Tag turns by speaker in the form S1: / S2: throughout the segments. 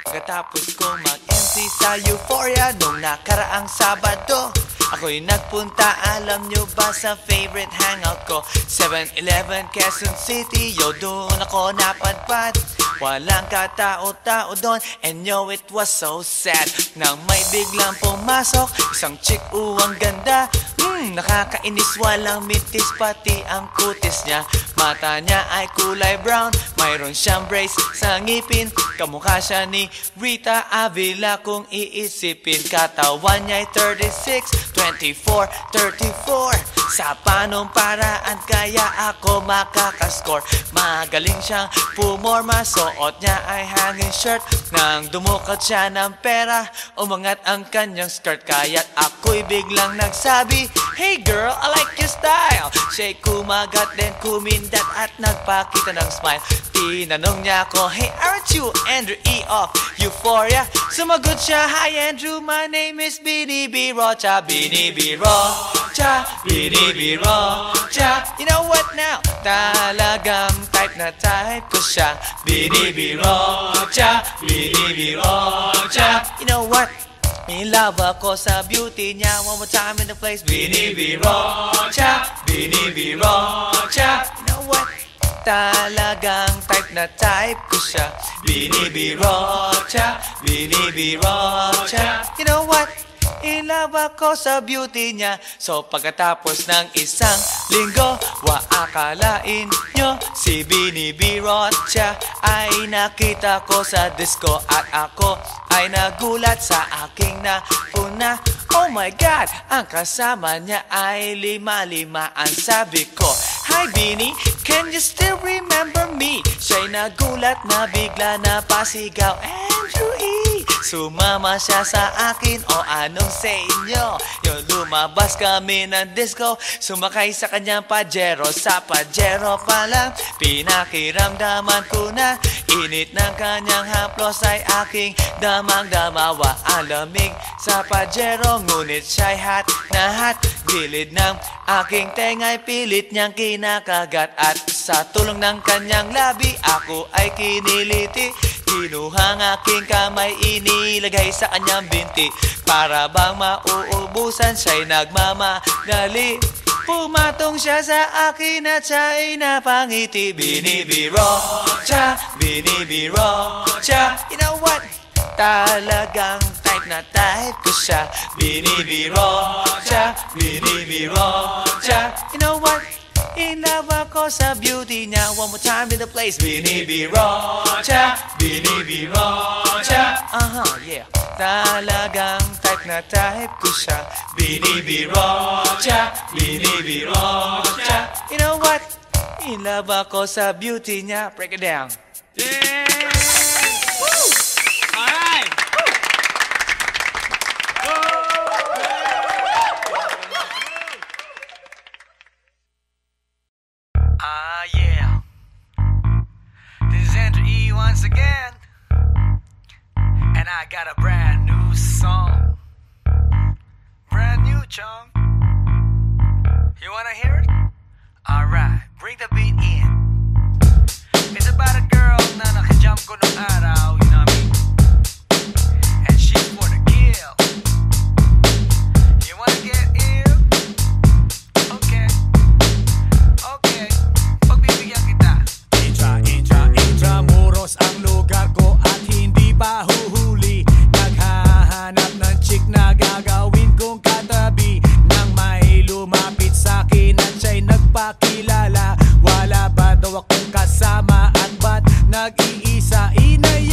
S1: Pagkatapos kong mag-MC sa Euphoria nung nakaraang Sabado, ako'y nagpunta, alam nyo ba, sa favorite hangout ko, 7-Eleven, Quezon City. Yo, doon ako napadpad, walang katao-tao doon, and yo, it was so sad nang may biglang pumasok isang chick, ang ganda. Nakakainis, walang mitis, pati ang kutis niya. Mata niya ay kulay brown, mayroon siyang brace sa ngipin. Kamukha siya ni Rita Avila kung iisipin. Katawan niya ay 36, 24, 34. Sa panong paraan kaya ako makakascore. Magaling siyang pumorma, suot niya ay hanging shirt. Nang dumukat siya ng pera, umangat ang kanyang skirt. Kaya't ako'y biglang nagsabi, "Hey girl, I like your style." Siya'y kumagat din kumindat at nagpakita ng smile. Tinanong niya ako, "Hey, aren't you Andrew E. of Euphoria?" Sumagot siya, "Hi Andrew, my name is Bini B. Rocha." Bini B. Rocha, Bini B. Rocha. You know what now? Talagang type na type ko siya. Bini B. Rocha, Bini B. Rocha. You know what? In love ako sa beauty niya. One more time in the place. Bini B. Rocha, Bini B. Rocha. You know what? Talagang type na type ko siya. Bini B. Rocha, Bini B. Rocha. You know what? In love ako sa beauty niya. So pagkatapos ng isang linggo, akalain nyo si Bini B. Rocha ay nakita ko sa disco. At ako ay nagulat sa aking napuna. Oh my God, ang kasama niya ay lima-limaan. Sabi ko, "Hi Bini, can you still remember me?" Siya'y nagulat na bigla na pasigaw, "Andrew E." Sumama siya sa akin, o anong sa inyo? Yung lumabas kami ng disco, sumakay sa kanyang Pajero. Sa Pajero pa lang, pinakiramdaman ko na init ng kanyang haplos ay aking damang-damawa. Ang lamig sa Pajero, ngunit siya'y hot na hot. Gilid ng aking tenga'y pilit niyang kinakagat. At sa tulong ng kanyang labi, ako ay kiniliti. Kinuha ang aking kamay, inilagay sa kanyang binti. Para bang mauubusan, siya'y nagmamagali. Pumatong siya sa akin at siya'y napangiti. Bini B. Rocha, Bini B. Rocha. You know what? Talagang type na type ko siya. Bini B. Rocha, Bini B. Rocha. You know what? In love ako sa beauty niya. One more time in the place. Bini B. Rocha, Bini B. Rocha. Yeah. Talagang type na type ko siya. Bini B. Rocha, Bini B. Rocha. You know what? In love ako sa beauty niya. Break it down.
S2: Yeah! Woo! All right!
S1: Yeah. This is Andrew E. once again. And I got a brand new song. Brand new, chong. You wanna hear it? Alright, bring the beat in. It's about a girl na nakajump ko nung araw, you know what I mean? And she's for the kill. You wanna get ill? Okay. Okay. Pagbibigyan kita.
S3: Intramuros ang lugar ko at hindi pa huhuli. Naghahanap ng chick na gagawin kong katabi. Nang may lumapit sa'kin at siya'y nagpakilala. Wala ba daw akong kasama at ba't nag-iisa? Inaya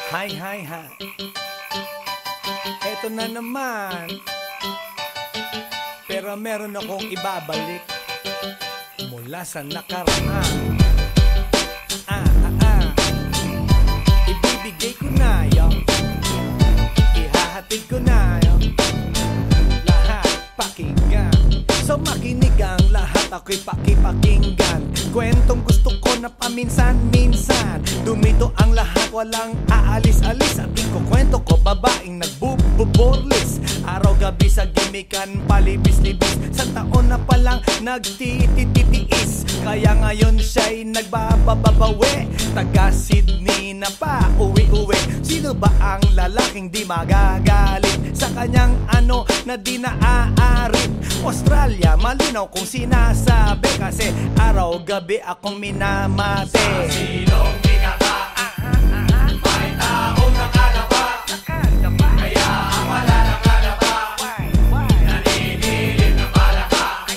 S3: Hi. Eto na naman. Pero meron akong ibabalik mula sa nakaraan. Ibibigay ko na yun, ihahatid ko na yun, lahat pakinggan. So makinig ang lahat, ako'y pakipakinggan. Kwentong gusto ko na paminsan-minsan. Dumito ang lahat, walang aalis-alis. At ikukwento ko, babaeng nagbububorlis. Araw-gabi sa gimikan, palibis-libis. Sa taon na palang nagtititiis. Kaya ngayon siya'y nagbabababawi. Taga Sydney na pa, uwi-uwi. Sino ba ang lalaking di magagalit sa kanyang ano na di naaarit? Australia, malinaw kung sinasabi, kasi araw-gabi akong minamate. Sa silong binaba, may taong nakadapa, kaya ang wala nakadapa, naninilig na palaka.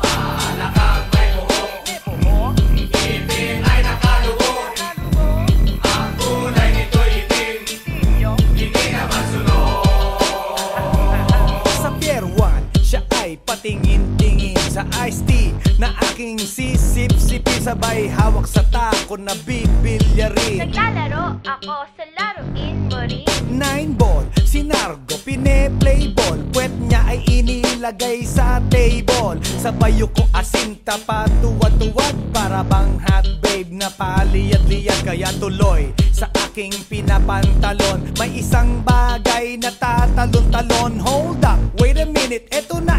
S3: Palakang may buhok, ngipin ay nakalubog, ang kulay nito'y itim, hindi na masunod. Sa Pier 1, siya ay patingin-tingin sa iced tea na aking sisip-sipin, sabay hawak sa tako na bibilyarin.
S4: Naglalaro ako sa laruin mo rin.
S3: 9-ball, si Nargo pine-playball, puwet niya ay inilagay sa table. Sabay ko asinta pa tuwad-tuwad, para bang hot babe na paliyad-liyad. Kaya tuloy sa aking pinapantalon, may isang bagay na tatalon-talon. Hold up, wait a minute, eto na,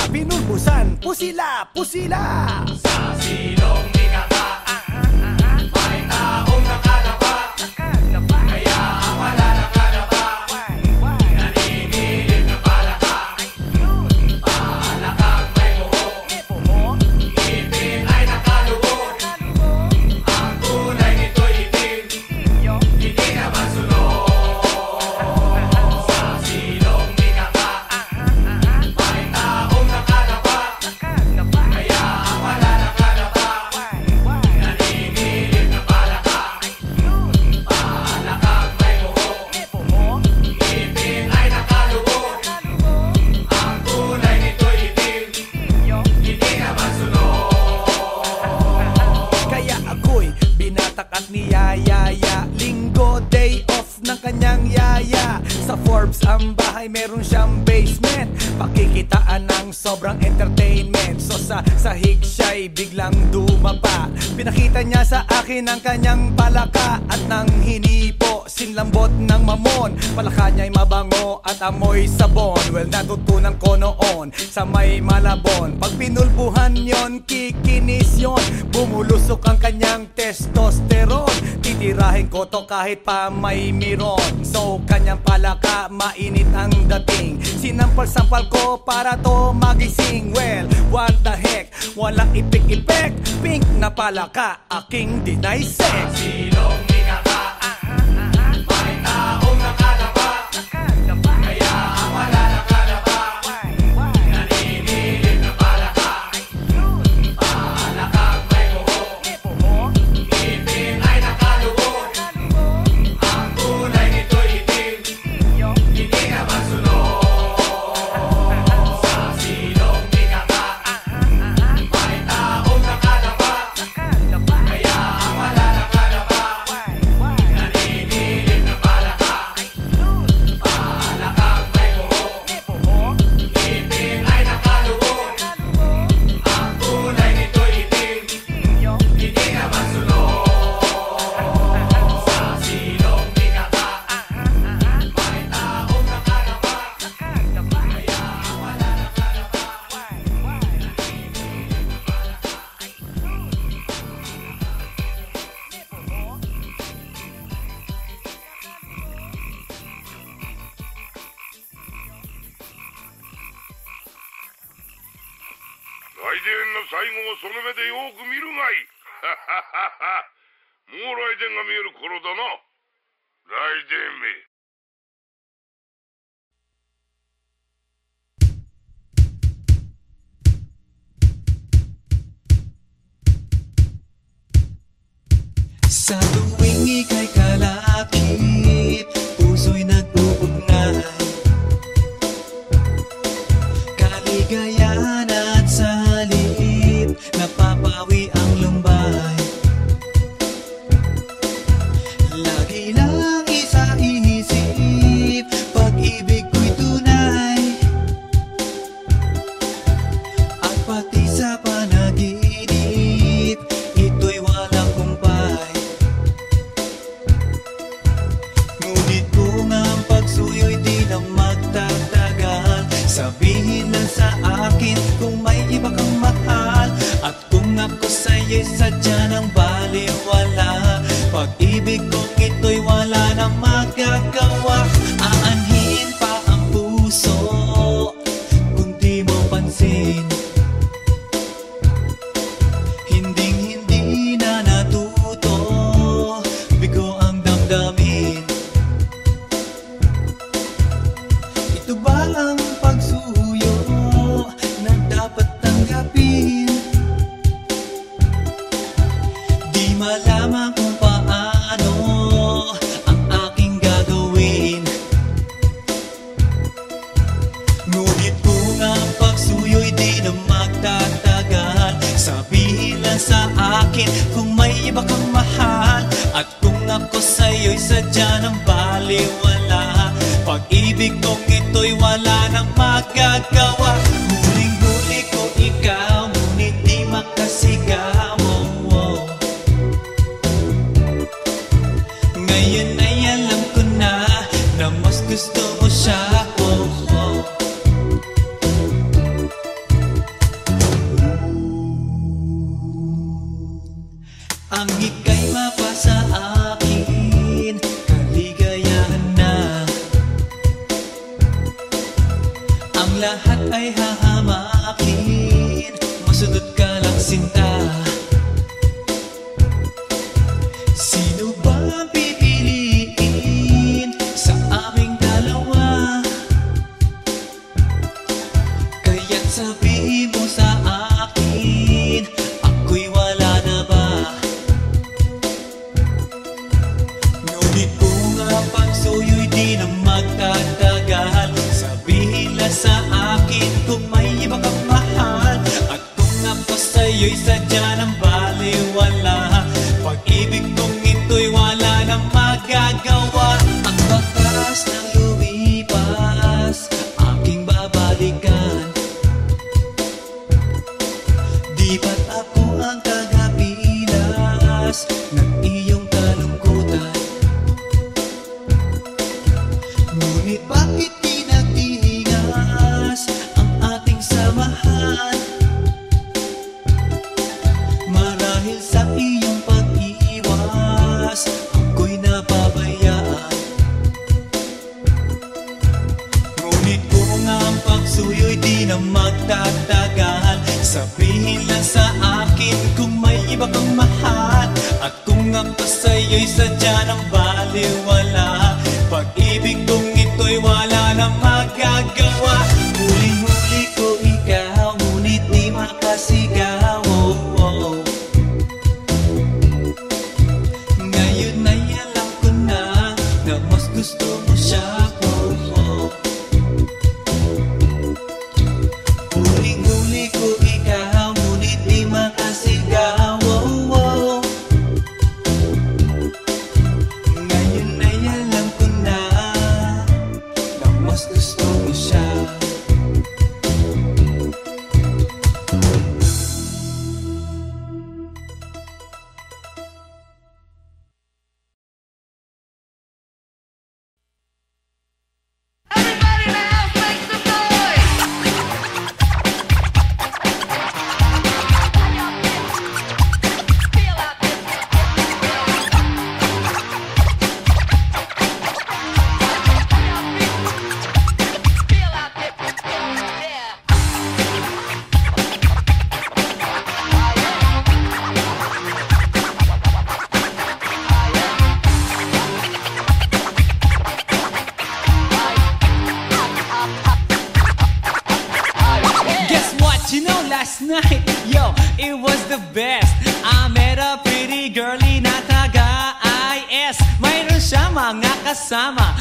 S3: binulbusan, pusila. Sa silong binaba, may taong nakadapa, kaya ang wala nakadapa, naninilig na palaka. Palakang may buhok, ngipin ay nakalubog, ang kulay nito'y itim, hindi na masunod. Sa silong binaba, may taong nakadapa, kaya ang wala nakadapa, naninilig na palaka. Palakang may buhok, ngipin ay nakalubog, ang kulay nito'y itim, hindi na masunod. Kaya ako'y binatak at niyayaya, linggo day off ng kanyang yaya. Sa Forbes ang bahay, meron siyang basement, pakikitaan ng sobrang entertainment. So sa sahig siya'y biglang dumapa, pinakita niya sa akin ang kanyang palaka. At nang hinipo, sinlambot ng mamon, palaka niya'y mabango at amoy sabon. Well, natutunan ko noon sa may Malabon, pag pinulbuhan yon, kikinis yon, bumulusok ang kanyang testosterone. Titirahin ko to kahit pa may miron. So kanyang palaka, mainit ang dating, sinampal-sampal ko para to magising. Well, what the heck, walang ipik-ipek, pink na palaka, aking deny sex. Silong binaba, may taong nakadapa, kaya ang wala nakadapa, naninilig na palaka. Palakang may buhok, ngipin ay nakalubog, ang kulay nito'y itim, hindi na masunod. Sa silong binaba, may taong nakadapa, kaya ang wala nakadapa, naninilig na palaka. Palakang may buhok, ngipin ay nakalubog, ang kulay nito'y itim, hindi na masunod. Sa silong binaba, may taong nakadapa, kaya ang wala nakadapa, naninilig na palaka.
S5: 来電の最後をその目でよく見るがいい。もう来電が見える頃だな。来電め。
S6: Sa tuwing ika'y kalakip, puso'y nag-uugnay. Kaligayahan at sa halip, napapawi ang lumbay. Lagi lang isa inisip, pag-ibig ko'y tunay. At pati sa panaginip, ito'y walang kumpay. Ngunit kung ang pagsuyo'y di na magtatagal, sabihin lang sa akin kung may iba kang mahal. At kung ako sa'yo'y sadya ng baliwala, pag-ibig kong ito'y wala na magagawa. Aanhin pa ang puso kung di mo pansin. Hinding-hindi na natuto, bigo ang damdamin. Ito ba ang pagsuyo na dapat tanggapin? Di malaman kung paano ang aking gagawin. Ngunit kung ang pagsuyo'y di na magtatagal, sabihin lang sa akin kung may iba kang mahal. At kung ako sa'yo'y sadya ng baliwala, pag-ibig kong ito'y wala nang magagawa. Huling-huli ko ikaw, ngunit di makasigaw. Ngayon ay alam ko na mas gusto mo siya. Ang ika'y mapasa akin, kaligayahan na. Ang lahat ay hahamakin, masunod ka lang sinta. Sino ba ang pipiliin sa aming dalawa? Kaya't sabihin mo sa akin, ako'y wala na ba? Ngunit kung ang pagsuyo'y di na magtatagal, sabihin lang sa akin kung may iba kang mahal. At kung ako sa'yo'y sadya ng baliwala, pag-ibig kong ito'y wala nang magagawa. Ang bakas ng lumipas, aking babalikan. Di ba't ako ang tagapilas ng iyong kalungkutan? Ngunit bakit di nagtihingas ang ating samahan? Marahil sa iyong pag-iwas, ako'y napabayaan. Ngunit kung ang pagsuyo'y di na magtatagal, sabihin lang sa akin kung may iba kang mahal. At kung ako sa'yo'y sadya ng baliwala, pag-ibig kong ito'y wala na magagawa. Huling-huli ko ikaw, ngunit di makasigaw. Ngayon ay alam ko na mas gusto mo siya. Huling-huli ko ikaw, ngunit di makasigaw. Ngayon ay alam ko na mas gusto mo siya.
S4: Everybody in the house make some noise! Feel out this. Feel out this. Yeah.
S2: Guess what? You know, last night, yo, it was the best. I met a pretty girlie na taga
S6: siya mga kasama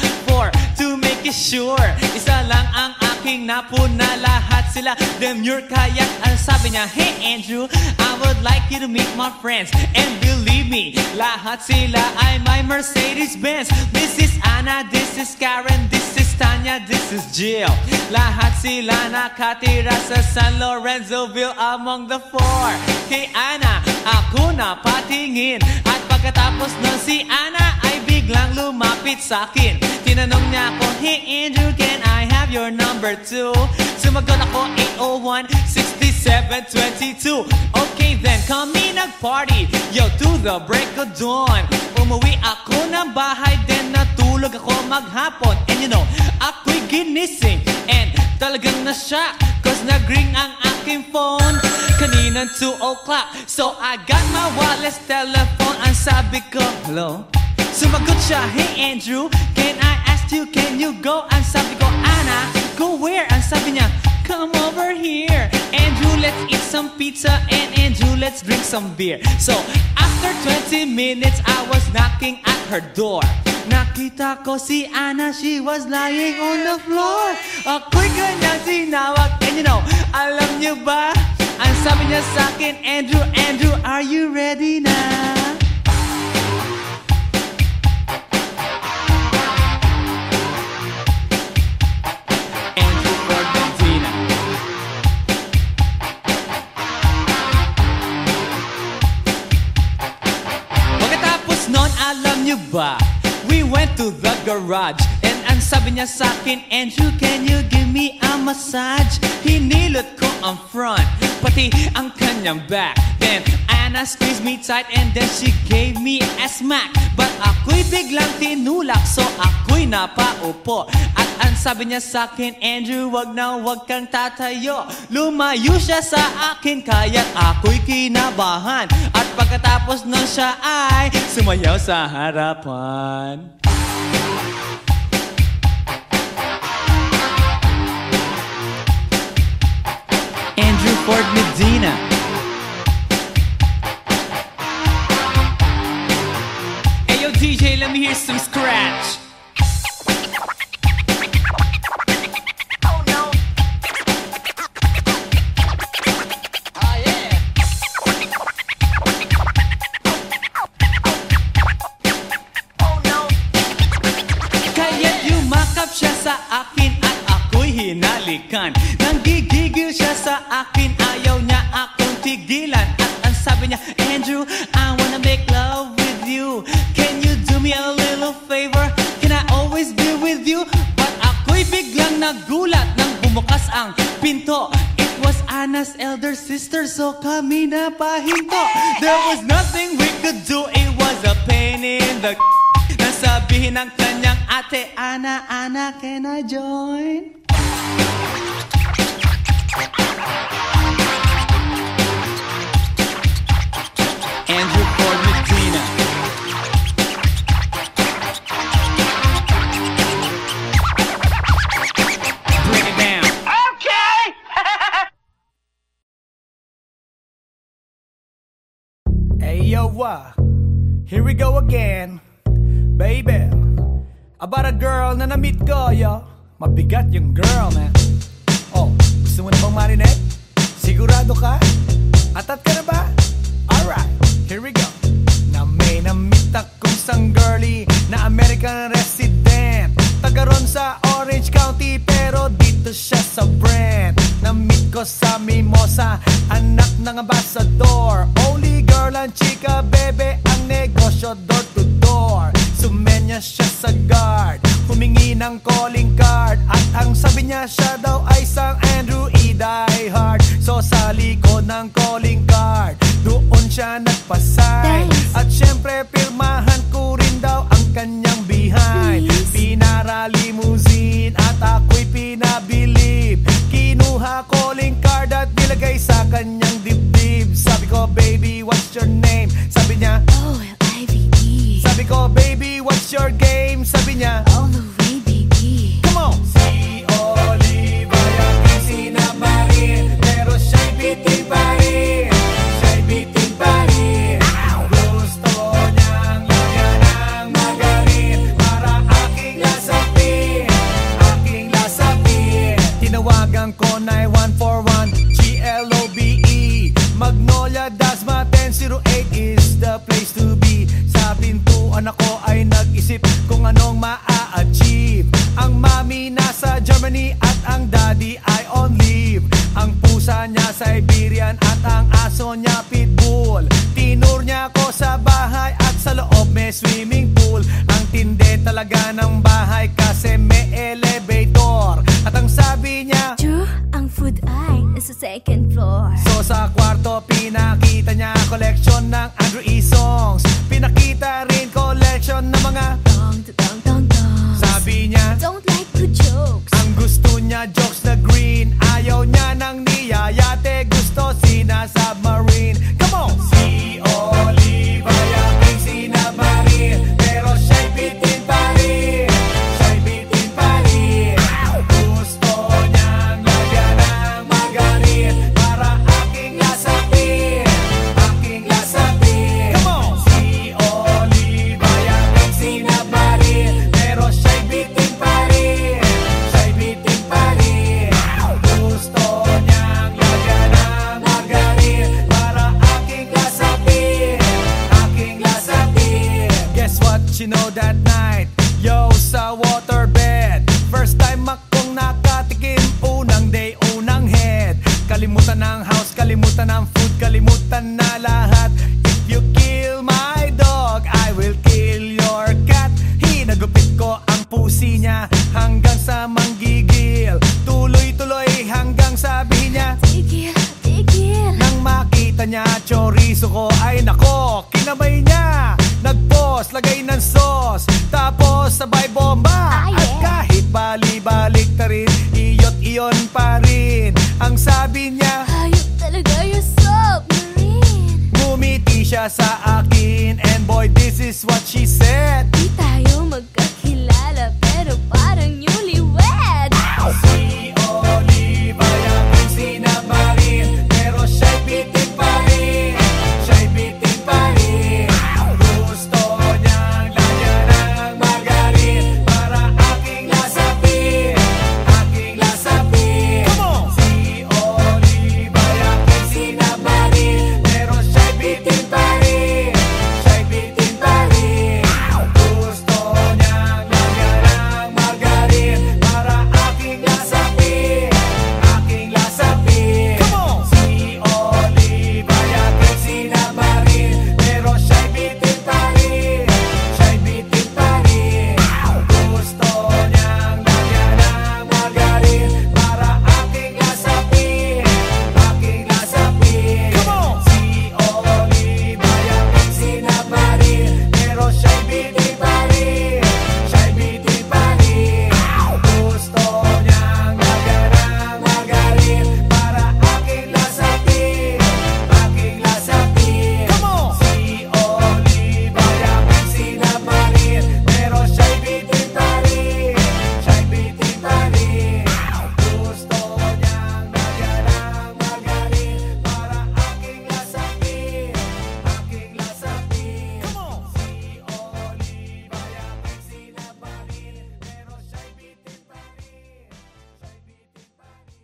S6: to make it sure. Isa lang ang aking napuna, lahat sila demure. Kaya ang sabi niya, hey Andrew, I would like you to meet my friends. And believe me, lahat sila ay my Mercedes-Benz. This is Anna, this is Karen, this is Tanya, this is Jill. Lahat sila nakatira sa San Lorenzoville among the four. Kay Anna, ako na patingin. At pagkatapos ng si Anna ay biglang lumapit sa akin. Tinanong niya ako, hey Andrew, can I have your number too? Sumagot ako, 801-6722. Okay then, kami nag-party, yo, to the break of dawn. Umuwi ako ng bahay, then natulog ako maghapon. And you know, ako'y ginising, and talagang na-shock, cause nag-ring ang aking phone kaninang 2 o'clock. So I got my wireless telephone. Ang sabi ko, hello? Sumagot siya, hey Andrew, can I ask you, can you go? Ang sabi ko, Anna, go where? Ang sabi niya, come over here. Andrew, let's eat some pizza, and Andrew, let's drink some beer. So after 20 minutes, I was knocking at her door. Nakita ko si Anna, she was lying on the floor. Ako'y kanyang tinawag, and you know, alam niyo ba? Ang sabi niya sa akin, Andrew, Andrew, are you ready na? Andrew Ford Medina. Pagkatapos nun, alam niyo ba? We went to the garage, and ang sabi niya sa akin, Andrew, can you give me a massage? Hinilot ko ang front, pati ang kanyang back. Then Anna squeezed me tight, and then she gave me a smack. But ako'y biglang tinulak, so ako'y napaupo. At ang sabi niya sa akin, Andrew, wag na wag kang tatayo. Lumayo siya sa akin, kaya ako'y kinabahan. At pagkatapos nun siya ay sumayaw sa harapan. Andrew Ford Medina. Hey yo DJ, let me hear some scratch.
S4: Oh no. Oh yeah. Oh no.
S6: Kaya't yumakap siya sa akin at ako'y hinalikan. Nanggigigil siya sa akin, ayaw niya akong tigilan. At ang sabi niya, Andrew, I wanna make love with you. Can you do me a little favor? Can I always be with you? But ako'y biglang nagulat nang bumukas ang pinto. It was Anna's elder sister, so kami na pahinto. There was nothing we could do, it was a pain in the nasabihin ng kanyang ate, Anna, Anna, can I join? Andrew Ford Medina. Bring it down.
S4: Okay.
S2: Hey yo, here we go again, baby. About a girl na na-meet ko, yo. Mabigat yung girl, man. Oh, gusto mo na bang marinig? Sigurado ka? Atat ka na ba? Alright, here we go. Na may na-meet akong isang girlie na American resident. Taga ron sa Orange County, pero dito siya sa Brent. Na-meet ko sa Mimosa, anak ng ambassador. Only girl and chika, bebe, ang negosyo door to door. Sumenya siya sa guard, humingi ng calling card. At ang sabi niya, siya daw ay isang Andrew E. diehard. So sa likod ng calling card, doon siya nagpasay. At syempre pirmahan ko rin daw ang kanyang behind. Pinara limousine at ako'y pinabilib. Kinuha calling card at nilagay sa kanyang dibdib. Sabi ko, baby, what's your name? Sabi niya,
S7: O-L-I-V-E.
S2: sabi ko, baby, what's your game? Sabi niya,
S7: All the way, baby.
S2: come on! Si Olive ay aking sinabarin, pero siya'y bitin pa rin. Siya'y bitin pa rin. Gusto niyang lagyan ng magarin 1008 is the place to be. Sa pintuan ako ay nag-isip kung anong maa-achieve. Ang mami nasa Germany at ang daddy ay on leave. Ang pusa niya Siberian at ang aso niya Pitbull. Tinur niya ako sa bahay at sa loob may swimming pool. Ang tindi talaga ng bahay kasi may elevator. At ang sabi niya,
S7: True, ang food ay nasa second floor.
S2: so sa kwarto pinakita niya collection ng Andrew E. songs. Pinakita rin collection ng mga
S7: Dong, dong, dong, dong.
S2: sabi niya,
S7: Don't like good jokes.
S2: ang gusto niya jokes na green. Ayaw niya ng niyayate, gusto sina-submarine. Come on! Si Oliva yaking sinabmarin, pero siya'y bitin pa rin. Siya'y bitin pa rin. Gusto niyang lagyan ng margarin para aking lasapin. Aking lasapin. Come on! Si Oliva yaking sinabmarin, pero siya'y bitin pa rin. Siya'y bitin pa rin. Gusto niyang lagyan ng margarin para aking lasapin. Aking lasapin. Guess what you know that night? Yo, sa waterbed, first time akong nakatikim. Unang day, unang head. Kalimutan ng house, kalimutan ng food, kalimutan na lahat. If you kill my dog, I will kill your cat. Hinagupit ko ang pusi niya hanggang sa manggigil. Tuloy-tuloy hanggang sabi niya,
S7: Tigil, tigil.
S2: nang makita niya chorizo ko, ay nako, kinamay niya. Nagpos, lagay ng sauce, tapos sabay bomba.
S7: Ah, yeah.
S2: At kahit bali-balik ta rin, iyot iyon pa rin. Ang sabi niya,
S7: Hayop talaga yung submarine.
S2: ngumiti siya sa akin, and boy, this is what she said.
S7: Di tayo magkakilala pero parang newlywed.
S2: Si Oliva yaking sinabmarin, pero siya'y bitin pa rin. Siya'y bitin pa rin. Gusto niyang lagyan ng margarin para aking lasapin. Aking lasapin. Si Oliva yaking sinabmarin, pero siya'y bitin pa rin. Siya'y bitin pa rin. Gusto niyang lagyan ng margarin para aking lasapin. Aking lasapin. Si Oliva yaking sinabmarin, pero siya'y bitin pa rin. Siya'y bitin pa rin. Gusto niyang lagyan ng margarin para aking lasapin. Aking lasapin. Si Oliva yaking sinabmarin, pero siya'y bitin pa rin. Siya'y bitin pa rin. Gusto niyang lagyan ng margarin para aking lasapin. Aking lasapin. Si Oliva yaking sinabmarin, pero siya'y bitin pa rin. Siya'y bitin pa rin. Gusto niyang lagyan ng margarin para aking lasapin. Aking lasapin. Si Oliva yaking sinabmarin, pero siya'y bitin pa rin. Siya'y bitin pa rin.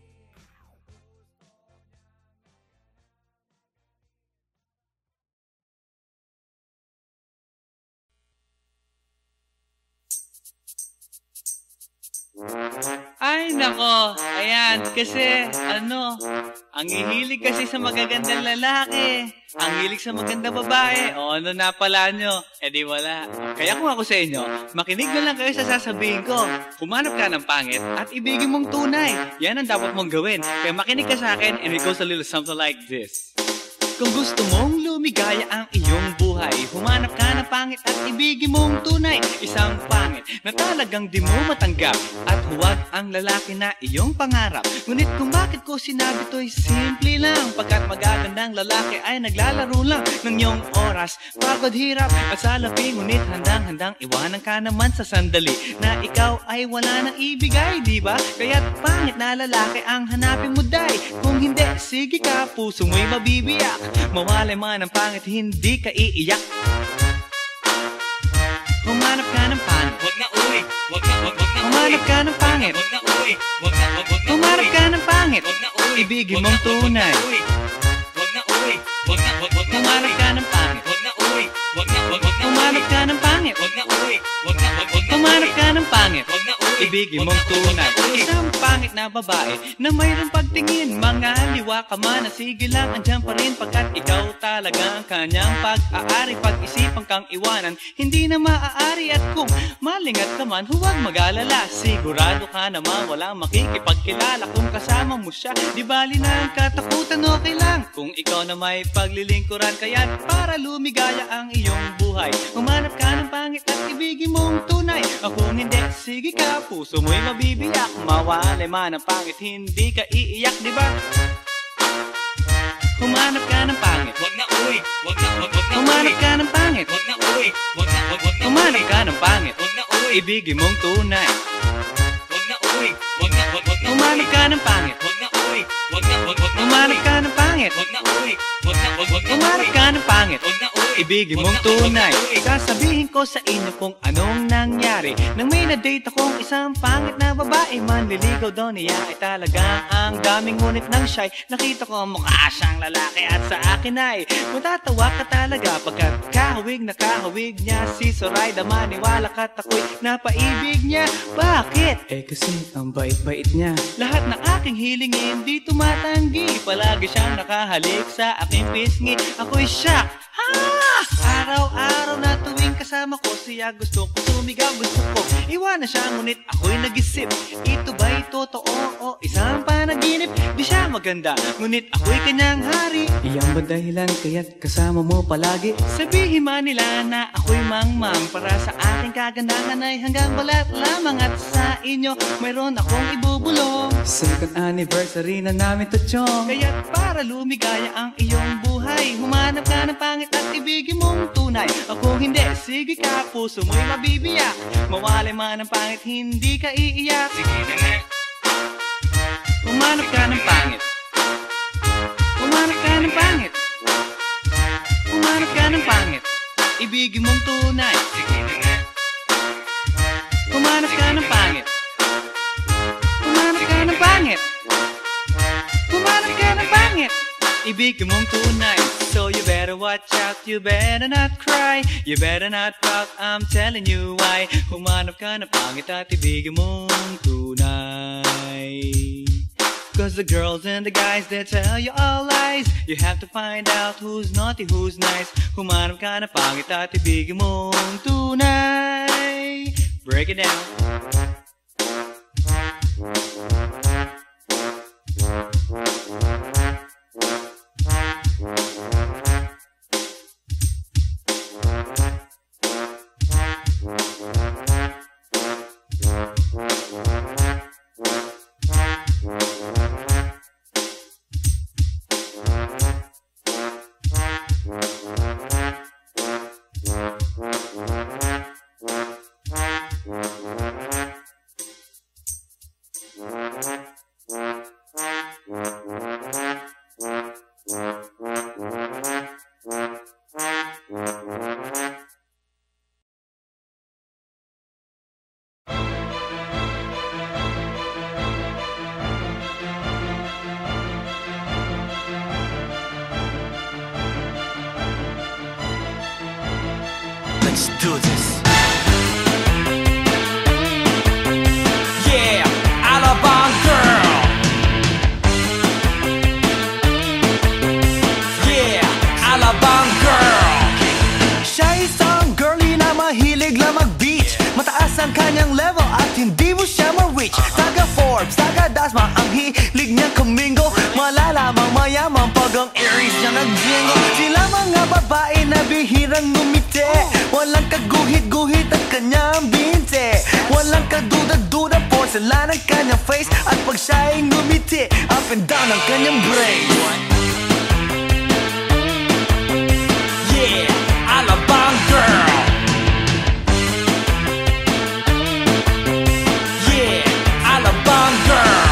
S1: Ay nako, ayan, kasi ang hihilig kasi sa magagandang lalaki, ang hilig sa magandang babae, o ano na pala nyo, di wala. Kaya kung ako sa inyo, makinig na lang kayo sa sasabihin ko. Humanap ka ng pangit at ibigin mong tunay. Yan ang dapat mong gawin. Kaya makinig ka sa akin and it goes a little something like this. Kung gusto mong lumigaya ang iyong buhay, humanap ka ng pangit at ibigin mong tunay. Isang pangit na talagang di mo matanggap, at huwag ang lalaki na iyong pangarap. Ngunit kung bakit ko sinabi to'y simple lang, pagkat magagandang lalaki ay naglalaro lang ng iyong oras, pagod, hirap at salapi. Ngunit handang-handang iwanan ka naman sa sandali na ikaw ay wala nang ibigay, di ba? Kaya't pangit na lalaki ang hanapin mo, day. Kung hindi, sige ka, puso mo'y mabibiyak. Mawalay man ang pangit, hindi ka iiyak. Humanap ka ng pangit, wag na uwi. Humanap ka ng pangit, wag na uwi. Humanap ka ng pangit, wag na uwi. Ibigin mong tunay. Humanap
S6: Humanap ka ng pangit. Wag na uy. Wag na humanap ka ng pangit. Wag na uy. Wag na humanap ka ng pangit. Wag na uy. Ibigin mong tunay. Isang pangit na babae na mayroong pagtingin. Mga liwa ka man, sige lang, andyan pa rin pagkat ikaw talaga ang kanyang pag-aari. Pag-isipan kang iwanan, hindi na maaari. At kung malingat ka man, huwag mag-alala. Sigurado ka naman walang makikipagkilala kung kasama mo siya. Di bali na ang katakutan, okay lang kung ikaw na may paglilingkuran. Kaya't para lumigaya ang iyong buhay, humanap ka ng pangit at ibigin mong tunay. Kung hindi, sige ka, puso mo'y mabibiyak. Mawalay man ang pangit, hindi ka iiyak, di ba? Humanap ka ng pangit. Wag na uy. Wag na humanap ka ng pangit. Wag na uy. Wag na humanap ka ng pangit. Wag na uy. Ibigin mong tunay. Wag na uy. Wag na humanap ka ng pangit. Wag na uy. Wag na humanap ka ng pangit. Wag na uy. Wag na humanap ka ng pangit. Wag na uy. Ibigin mong tunay. Sasabihin ko sa inyo kung anong nangyari nang may na-date akong isang pangit na babae. Manliligaw daw niya ay talagang ang daming, ngunit nang siya'y nakita ko mukha siyang lalaki. At sa akin ay matatawa ka talaga pagkat kahawig na kahawig niya si Zoraida. Maniwala ka't ako'y napaibig niya. Bakit? Eh kasi ang bait-bait niya. Lahat ng aking hilingin di tumatanggi. Palagi siyang nakahalik sa aking pisngi. Ako'y shock. Araw-araw na tuwing kasama ko siya, gusto ko sumigaw, gusto ko iwanan siya, ngunit ako'y nag-isip, ito ba'y totoo o isang panaginip? Di siya maganda, ngunit ako'y kanyang hari. Iyan ba dahilan kaya't kasama mo palagi? Sabihin man nila na ako'y mangmang, para sa aking kagandahan ay hanggang balat lamang. At sa inyo mayroon akong ibubulong. Second anniversary na namin to, chong. Kaya't para lumigaya ang iyong buhay, humanap ka ng pangit at ibigin mong tunay. Kung hindi, sige ka, puso mo'y mabibiyak. Mawalay man ang pangit, hindi ka iiyak. Sige na nga. Humanap ka ng pangit. Humanap ka ng pangit. Humanap ka ng pangit. Ibigin mong tunay. Sige na nga. Humanap ka ng pangit. Humanap ka ng pangit. Humanap ka ng pangit. Ibigin mong tunay. So you better watch out, you better not cry, you better not pout, I'm telling you why. Humanap ka ng pangit at ibigin mong tunay. Cause the girls and the guys, they tell you all lies. You have to find out who's naughty, who's nice. Humanap ka ng pangit at ibigin mong tunay. Break it down.
S1: Let's do this. Yeah, Alabang girl. Yeah, Alabang girl.
S2: Siya isang girlie na mahilig lang mag-beach. Mataas ang kanyang level at hindi mo siya ma-reach. Taga Forbes, taga Dasma, ang hilig niyang kumingo. Malalamang mayaman pag ang Aries niya nag-jingle. Sila mga babae na bihirang ngumiti. Walang kaguhit-guhit ang kanyang binte. Walang kaduda-duda, porcelain ang kanyang face. At pag siya'y ngumiti, up and down ang kanyang brain.
S1: Yeah, Alabang girl. Yeah, Alabang girl.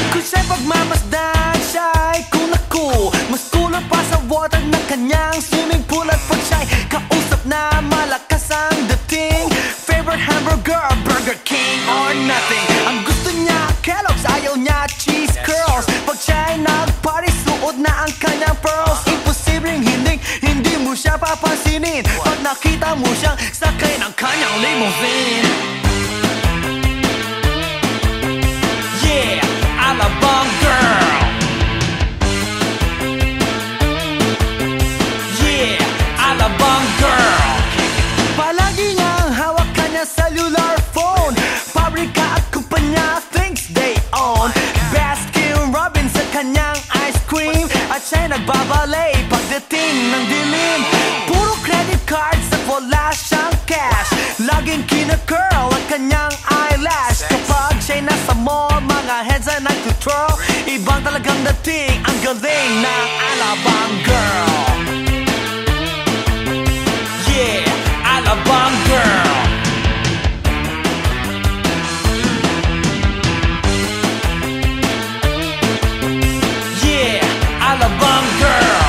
S2: Kung siya'y pagmamasdan, siya'y kunaku. Mas kulot pa sa water ng kanyang swimming pool. At pag siya'y kausap na malakas ang dating, favorite hamburger, Burger King or nothing. Ang gusto niya Kellogg's, ayaw niya cheese curls. Pag siya'y nag-party, suot na ang kanyang pearls. Imposibleng hindi
S1: pansinin pag nakita mo siyang sakay ng kanyang limousine. Yeah, Alabang girl. Yeah, Alabang girl. Palagi niyang hawak kanya cellular phone. Pabrika at kumpanya thinks they own. Baskin Robbins sa kanyang ice cream. At siya'y nagbabalay pagdating ng dilim. Puro credit cards at wala siyang cash. Laging kina-curl ang kanyang eyelash. Kapag siya'y nasa mall, mga heads ay nag-twirl. Ibang talagang dating, ang galing ng Alabang girl. Yeah, Alabang girl. Yeah, Alabang girl.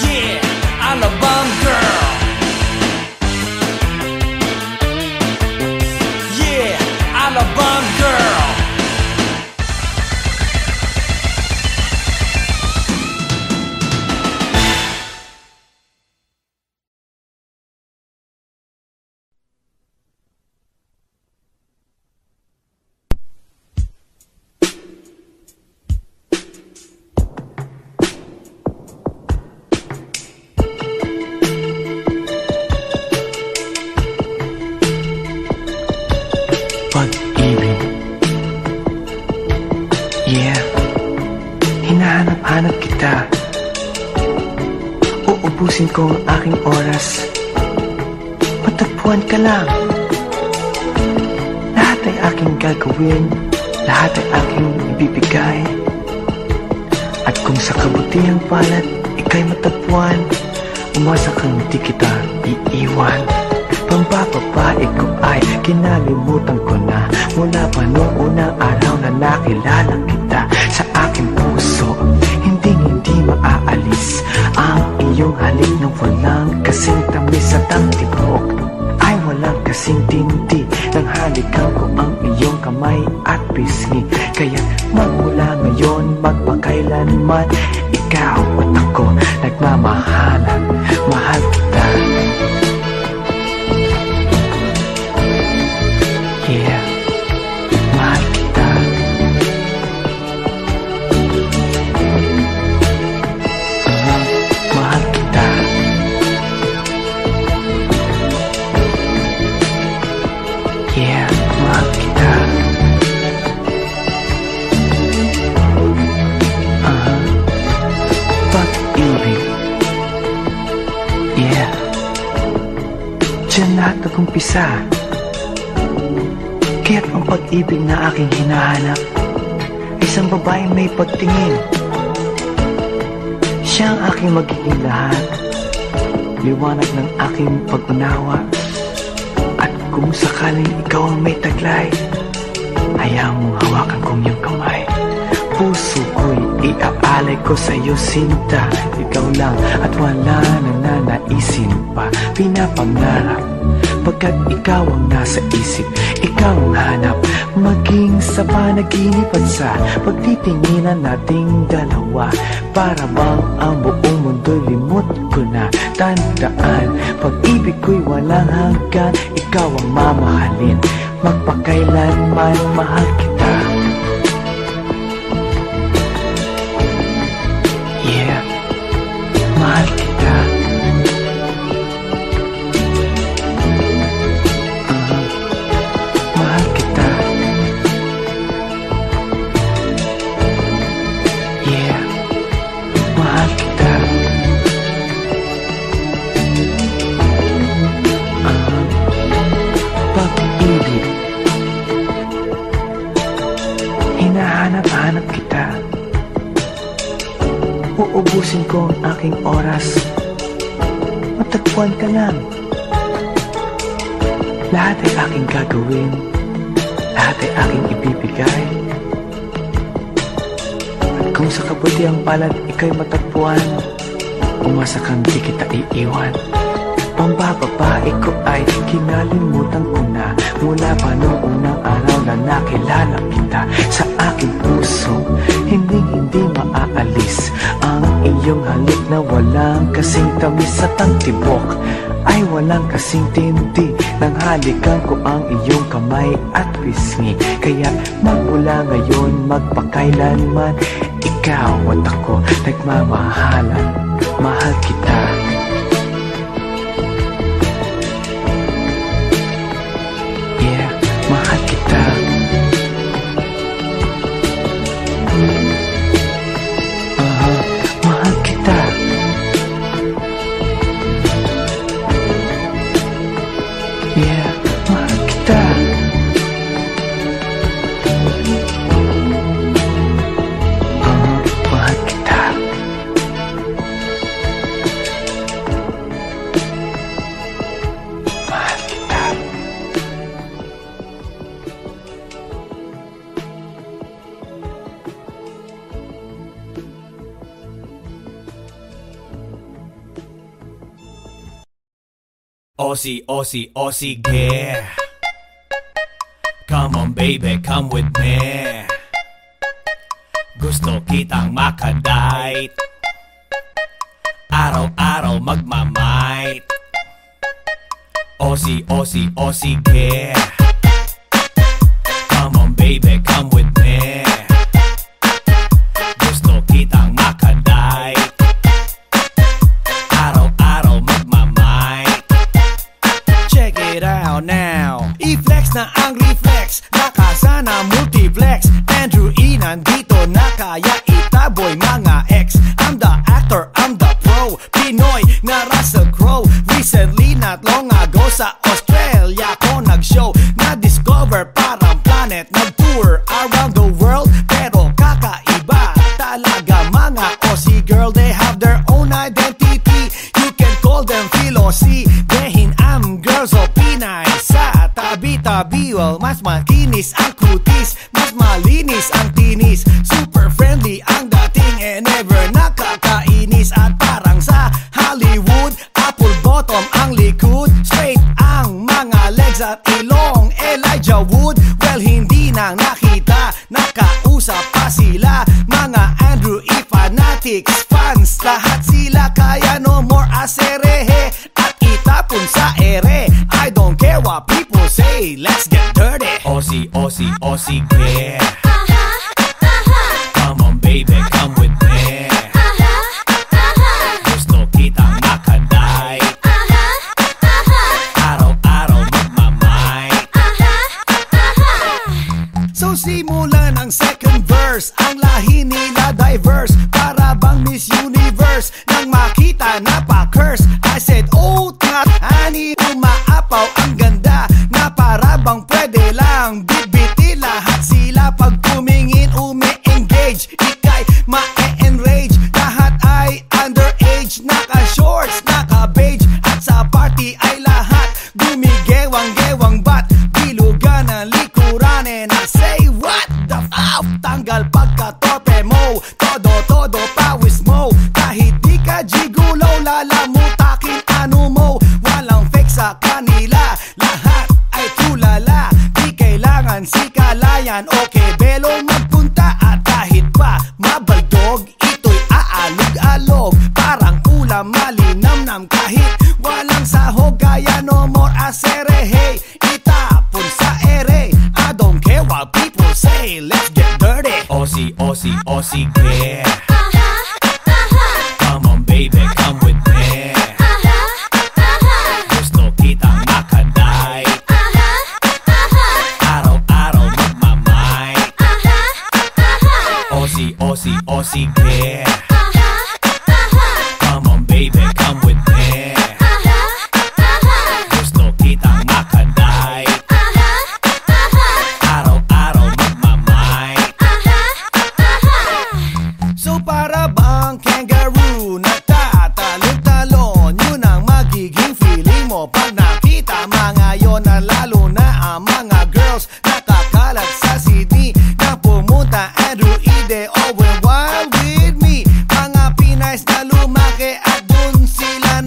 S1: Yeah, Alabang girl. Yeah, Alabang girl.
S8: Pag-ibig. Yeah, hinahanap-hanap kita. Uubusin ko ang aking oras. Matagpuan ka lang. Lahat ay aking gagawin, lahat ay aking ibibigay. At kung sa kabutihang palad ika'y matagpuan, umasa kang di kita iiwan. Pambababae ko ay kinalimutan ko na mula pa noong unang araw na nakilala kita. Sa aking puso, hindi maaalis ang iyong halik na walang kasing tamis at ang tibok ay walang kasing tindi. Nang halikan ko ang iyong kamay at pisngi, kaya magmula ngayon magpakailanman, ikaw at ako nagmamahalan. Mahal kita. Yeah, mahal kita. Mahal kita. Yeah, mahal kita. Pag-ibig. Yeah, diyan lahat nag-umpisa. Kaya't ang pag-ibig na aking hinahanap, isang babaeng may pagtingin. Siya ang aking magiging lahat, liwanag ng aking pag-unawa. At kung sakaling ikaw ang may taglay, hayaan mong hawakan kong iyong kamay. Puso ko'y iaalay ko sa iyo, sinta. Ikaw lang at wala na nanaisin pa. Pinapangarap pagkat ikaw ang nasa isip, ikaw ang hanap, maging sa panaginip at sa pagtitinginan nating dalawa. Para bang ang buong mundo'y limot ko na. Tandaan, pag-ibig ko'y walang hanggan, ikaw ang mamahalin, magpakailanman mahal kita. Yeah, mahal kita. Mahal kita. Yeah, mahal kita. Pag-ibig. Hinahanap-hanap kita. Uubusin ko ang aking oras. Matagpuan ka lang. Lahat ay aking gagawin, lahat ay aking ibibigay. At kung sa kabutihang palad ika'y matagpuan, umasa kang di kita iiwan. Pambababae ko ay kinalimutan ko na mula pa noong unang araw na nakilala kita. Sa aking puso, iyong halik na walang kasing tamis at ang tibok ay walang kasing tindi. Nang halikan ko ang iyong kamay at pisngi, kaya magmula ngayon magpakailanman, ikaw at ako nagmamahalan. Mahal kita. Yeah, mahal kita. Mahal kita. Yeah, mahal kita. Mahal kita. Mahal kita.
S2: Aussie, Aussie, Aussie, yeah. Come on baby, come with me. Gusto kitang makadite, araw-araw magmamight. Aussie, Aussie, Aussie, yeah. Come on baby, come with me. Gusto kitang makadite, araw-araw magmamight. Check it out now. I-flex na ang reflex, nakasana multiplex. Andrew E nandito na kaya itaboy mga ex. I'm the actor, I'm the pro, Pinoy na Russell Crowe. Recently, not long ago, sa Australia ko nag-show. Na-discover parang planet, nag-tour around the world. Pero kakaiba talaga mga Aussie girl. They have their own identity, you can call them Philosophy. Dehin am girls o Pinay. Sa tabi-tabi, well, mas makinis ang kutis, mas malinis ang tinis. Super friendly ang dating and never nakakainis. At parang sa Hollywood, apple bottom ang likod, straight ang mga legs at ilong. Elijah Wood, well, hindi nang nakita, nakausap pa sila. Mga Andrew E fanatics, fans, lahat sila. Kaya no more aserehe at itapon sa ere. I don't care what people say, let's get dirty. Aussie, Aussie, Aussie, yeah. Come on baby, come with me. Gusto kitang makadite, araw-araw magmamight. So simulan ang second verse, ang lahi nila diverse, para bang Miss Universe. Nang makita na pa-curse, I said, oh, not honey, umaapaw ang ganda, na para bang pwede lang bibiti lahat sila. Pag tumingin, umi-engage, ikay ma-enrage. Lahat ay underage, naka-shorts, naka-beige, at sa party ay lahat gumigewang-gewang. Bat bilugan ang likuran, and I say, what the f***? Tanggal pagka-torpe mo, todo pawis mo. Kahit di ka jigulaw, lalamutakin ano mo. Walang fake sa kanila, lahat ay tulala. Di kailangan si kalayan, okay belong magpunta. At kahit pa mabaldog, ito'y aalog-alog, parang ulam malinamnam. Kahit walang sahog, kaya no more aserehe, itapon sa ere. I don't care what people say, let's get dirty. Aussie, Aussie, Aussie, yeah. Come on baby, come with me. Gusto kitang makadite, araw-araw magmamight. Aussie, Aussie, Aussie, yeah. Come on baby, come with me. Gusto kitang makadite, araw-araw magmamight. So para bang kangaroo, nagtatalon-talon, yun ang magiging feeling mo pag nakita mga yon. Na lalo na ang mga girls nakakalat sa Sydney, na pumunta Andrew E, they all went wild with me. Mga Pinays na lumaki at dun sila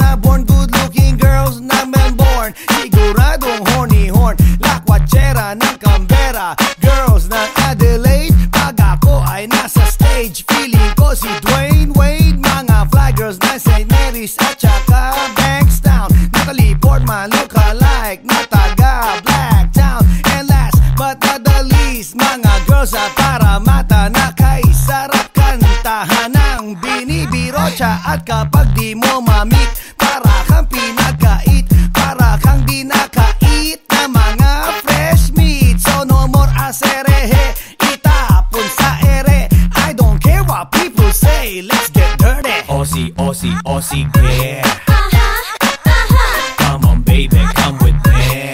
S2: At kapag di mo mamit, para kang pinagkait, para kang di nakait na mga fresh meat. So no more aserehe, itapon sa ere. I don't care what people say, let's get dirty.
S6: Aussie, Aussie, Aussie, yeah. Come on baby, come with me.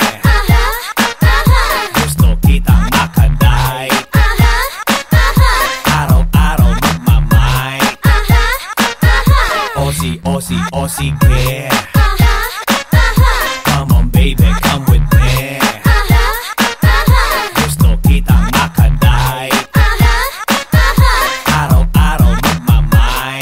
S6: Gusto kitang makaday, araw-araw magmamay. Aussie, Aussie, Aussie, yeah. Come on baby, come with me. Gusto kitang makaday, araw-araw magmamay.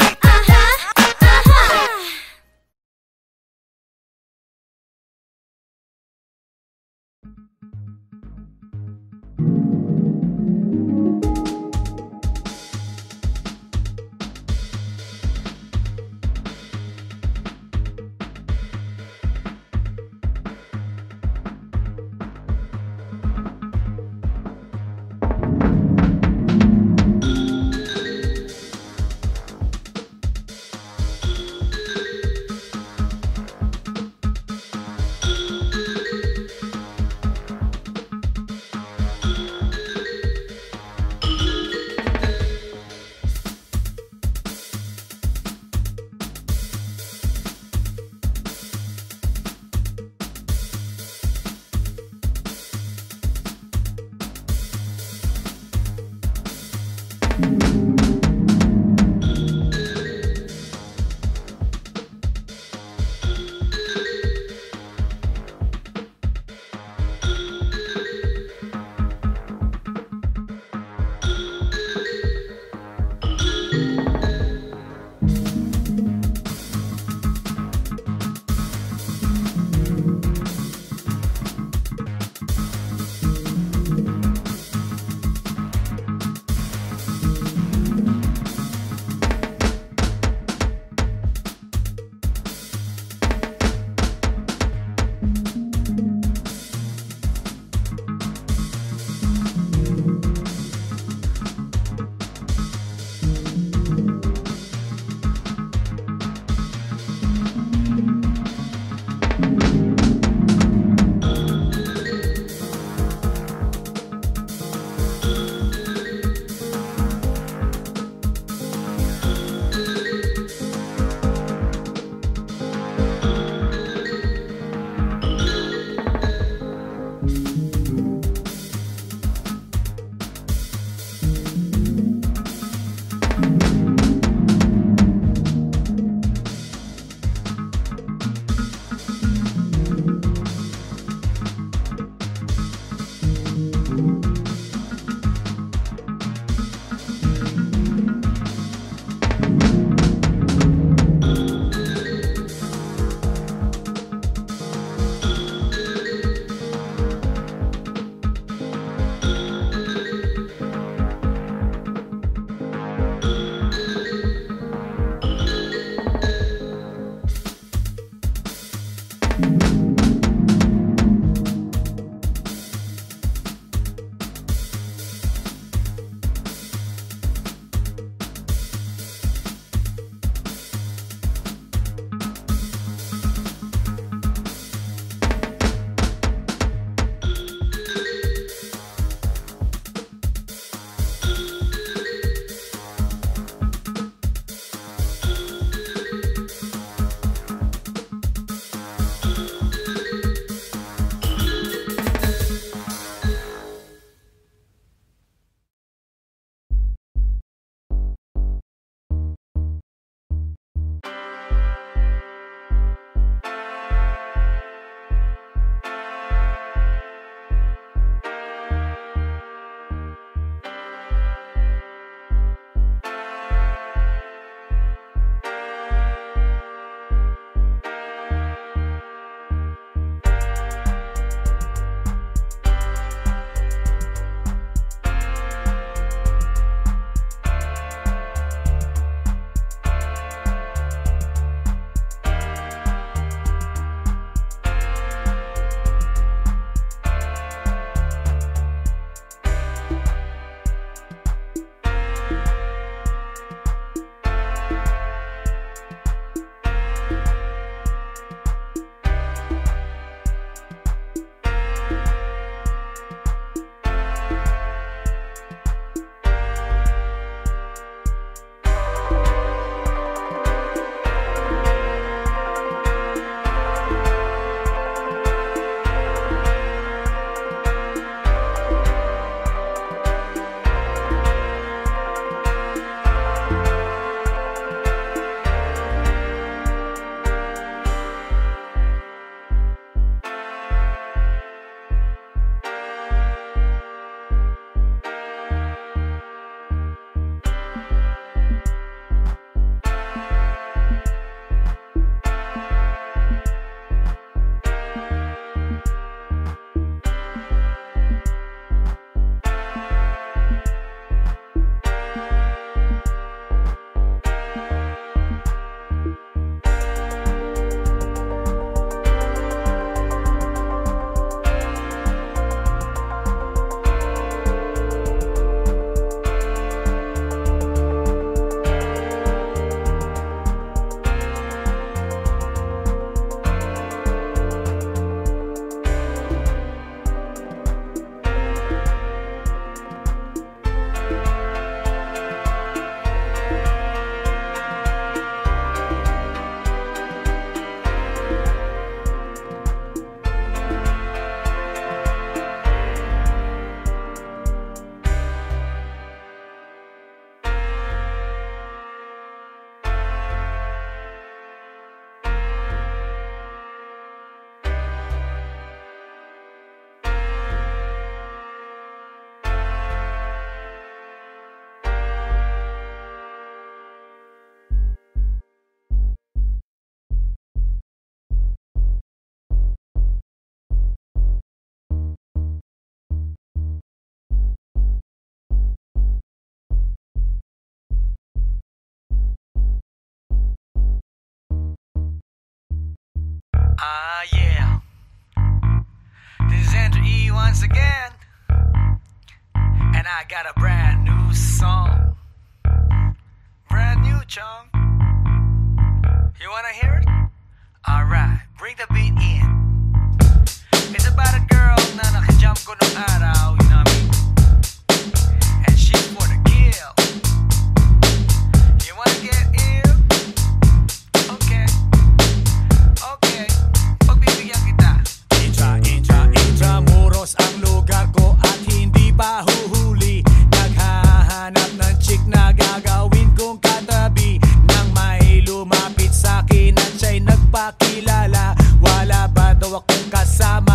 S2: Yeah. This is Andrew E once again. And I got a brand new song. Brand new, chong. You wanna hear it? Alright, bring the beat in. It's about a girl na nakajump ko nung araw, you know what I mean? And she's for the kill. You wanna get ill? Okay. Okay, pagbibigyan kita. Intramuros ang lugar ko at hindi pa huhuli. Naghahanap ng chick na gagawin kong katabi. Nang may lumapit sa'kin at siya'y nagpakilala, wala ba daw akong kasama